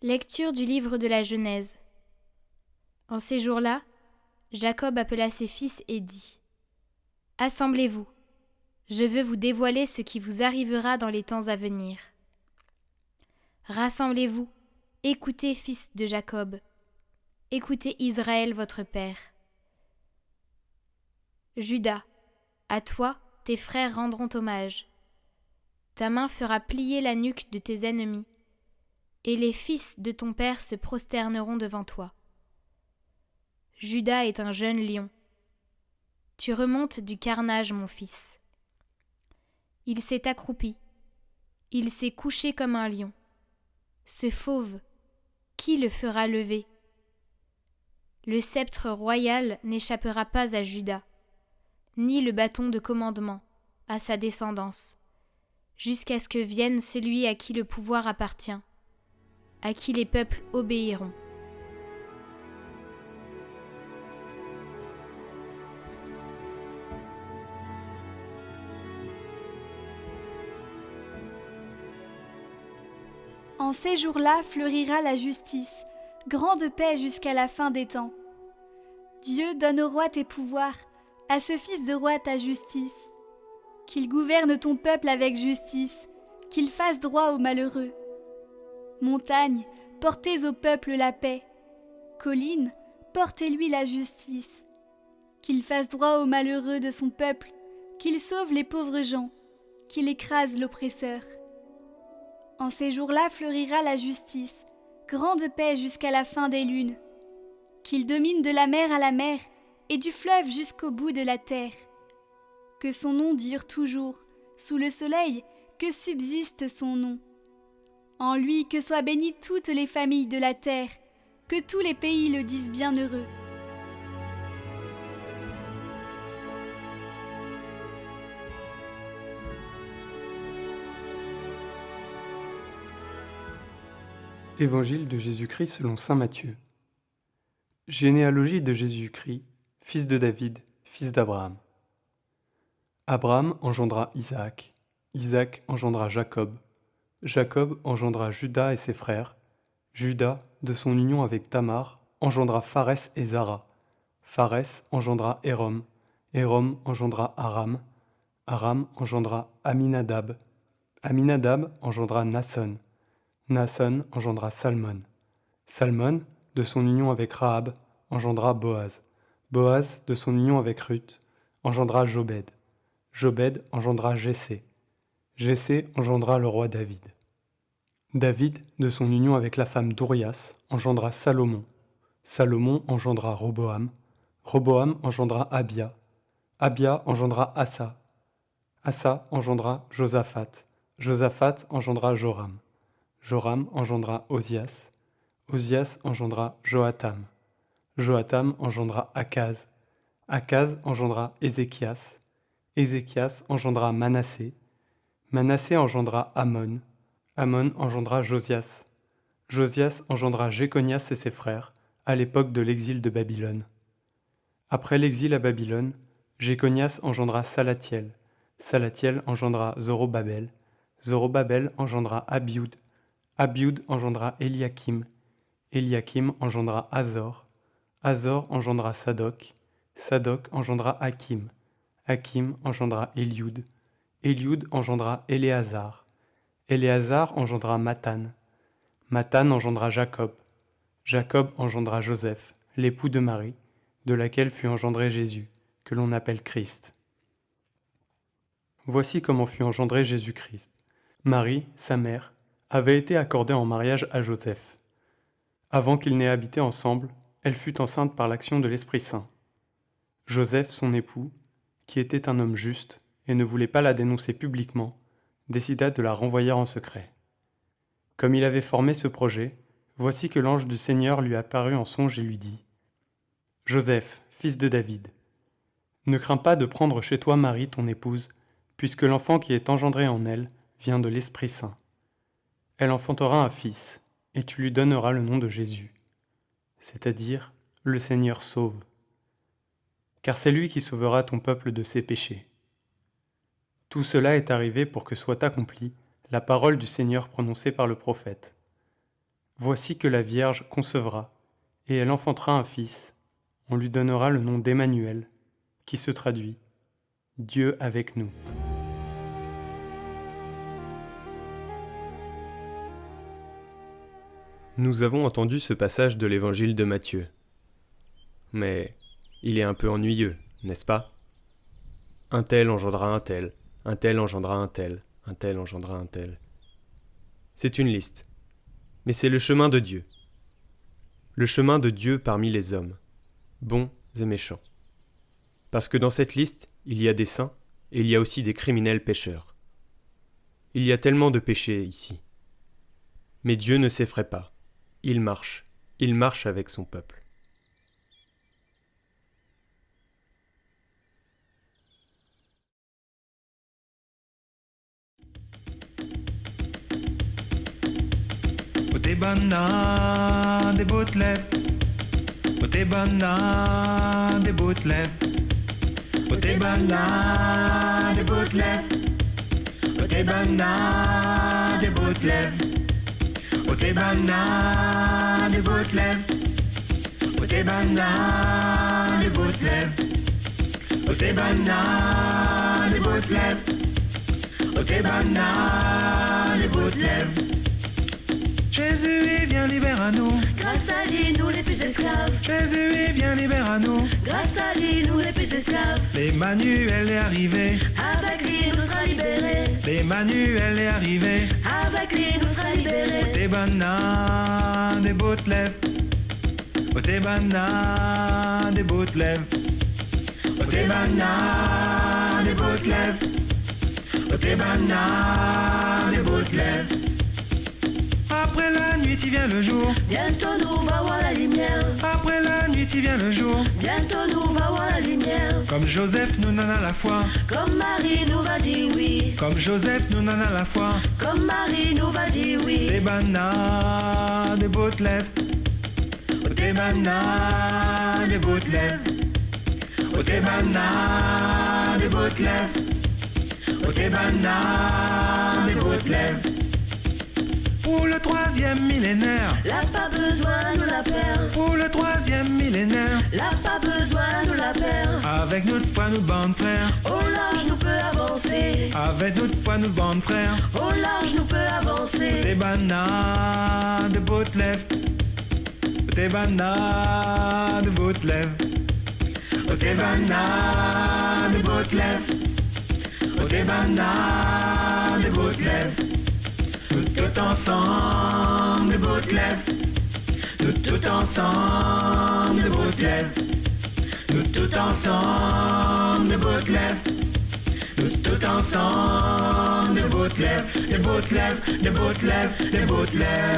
Lecture du livre de la Genèse. En ces jours-là, Jacob appela ses fils et dit : « Assemblez-vous, je veux vous dévoiler ce qui vous arrivera dans les temps à venir. Rassemblez-vous, écoutez, fils de Jacob, écoutez Israël votre père. Juda, à toi, tes frères rendront hommage. Ta main fera plier la nuque de tes ennemis, et les fils de ton père se prosterneront devant toi. Juda est un jeune lion. Tu remontes du carnage, mon fils. Il s'est accroupi, il s'est couché comme un lion. Ce fauve, qui le fera lever ? Le sceptre royal n'échappera pas à Juda, ni le bâton de commandement à sa descendance, jusqu'à ce que vienne celui à qui le pouvoir appartient, à qui les peuples obéiront. En ces jours-là fleurira la justice, grande paix jusqu'à la fin des temps. Dieu donne au roi tes pouvoirs, à ce fils de roi ta justice. Qu'il gouverne ton peuple avec justice, qu'il fasse droit aux malheureux. Montagnes, portez au peuple la paix. Collines, portez-lui la justice. Qu'il fasse droit aux malheureux de son peuple, qu'il sauve les pauvres gens, qu'il écrase l'oppresseur. En ces jours-là fleurira la justice, grande paix jusqu'à la fin des lunes. Qu'il domine de la mer à la mer et du fleuve jusqu'au bout de la terre. Que son nom dure toujours, sous le soleil, que subsiste son nom. En lui que soient bénies toutes les familles de la terre, que tous les pays le disent bienheureux. Évangile de Jésus-Christ selon saint Matthieu. Généalogie de Jésus-Christ, fils de David, fils d'Abraham. Abraham engendra Isaac, Isaac engendra Jacob, Jacob engendra Juda et ses frères, Juda, de son union avec Tamar, engendra Pharès et Zara, Pharès engendra Hérom, Hérom engendra Aram, Aram engendra Aminadab, Aminadab engendra Nasson, Nasson engendra Salmon. Salmon, de son union avec Rahab, engendra Boaz. Boaz, de son union avec Ruth, engendra Jobed. Jobed engendra Jessé. Jessé engendra le roi David. David, de son union avec la femme d'Urias, engendra Salomon. Salomon engendra Roboam. Roboam engendra Abia. Abia engendra Asa. Asa engendra Josaphat. Josaphat engendra Joram. Joram engendra Osias. Osias engendra Joatam. Joatam engendra Akaz. Akaz engendra Ézéchias. Ézéchias engendra Manassé. Manassé engendra Amon. Amon engendra Josias. Josias engendra Jéconias et ses frères, à l'époque de l'exil de Babylone. Après l'exil à Babylone, Jéconias engendra Salathiel. Salathiel engendra Zorobabel. Zorobabel engendra Abioud. Abioud engendra Eliakim. Eliakim engendra Azor. Azor engendra Sadoc. Sadoc engendra Hakim. Hakim engendra Élioud. Élioud engendra Éléazar. Éléazar engendra Mathan. Mathan engendra Jacob. Jacob engendra Joseph, l'époux de Marie, de laquelle fut engendré Jésus, que l'on appelle Christ. Voici comment fut engendré Jésus-Christ. Marie, sa mère, avait été accordée en mariage à Joseph. Avant qu'ils n'aient habité ensemble, elle fut enceinte par l'action de l'Esprit Saint. Joseph, son époux, qui était un homme juste et ne voulait pas la dénoncer publiquement, décida de la renvoyer en secret. Comme il avait formé ce projet, voici que l'ange du Seigneur lui apparut en songe et lui dit : « Joseph, fils de David, ne crains pas de prendre chez toi Marie, ton épouse, puisque l'enfant qui est engendré en elle vient de l'Esprit Saint. Elle enfantera un fils, et tu lui donneras le nom de Jésus, c'est-à-dire le Seigneur sauve. Car c'est lui qui sauvera ton peuple de ses péchés. Tout cela est arrivé pour que soit accomplie la parole du Seigneur prononcée par le prophète. Voici que la Vierge concevra, et elle enfantera un fils. On lui donnera le nom d'Emmanuel, qui se traduit « Dieu avec nous ». Nous avons entendu ce passage de l'évangile de Matthieu. Mais il est un peu ennuyeux, n'est-ce pas? Un tel engendra un tel engendra un tel engendra un tel. C'est une liste, mais c'est le chemin de Dieu. Le chemin de Dieu parmi les hommes, bons et méchants. Parce que dans cette liste, il y a des saints et il y a aussi des criminels pécheurs. Il y a tellement de péchés ici. Mais Dieu ne s'effraie pas. Il marche avec son peuple. Otebana des Boutlev, Otebana des Boutlev, Otebana des Boutlev, Otebana des Boutlev, Otebana des Boutlev, Otebana des Boutlev, Otebana des Boutlev, Otebana des Boutlev. Jésus, il vient, libère à nous. Grâce à lui, nous les plus esclaves. Jésus, il vient, libère à nous. Grâce à lui, nous les plus esclaves. L'Emmanuel est arrivé. Avec lui, nous sera libérés. L'Emmanuel est arrivé. Avec lui, nous sera libérés. Otebana des Boutlev, Otebana des Boutlev, Otebana des Boutlev, Otebana des Boutlev. Après la nuit, il vient le jour. Bientôt nous va voir la lumière. Après la nuit, il vient le jour. Bientôt nous va voir la lumière. Comme Joseph, nous n'en a la foi. Comme Marie nous va dire oui. Comme Joseph, nous n'en a la foi. Comme Marie nous va dire oui. Otebana des Boutlev, Otebana des Boutlev, Otebana des Boutlev, Otebana des Boutlev. Pour le 3e millénaire, Là pas besoin de la perdre. pour le 3e millénaire, Là pas besoin de la perdre. avec notre foi, nous bandes frères. Au large nous peut avancer. Avec notre foi, nous bandes frères. Au large nous peut avancer. Otebana de Boutlev, Otebana de Boutlev, Otebana de Boutlev, Otebana de Boutlev. Nous tout ensemble de Boutlev, nous tout ensemble de Boutlev, nous tout ensemble de Boutlev, nous tout ensemble de Boutlev, de Boutlev, de Boutlev, de Boutlev.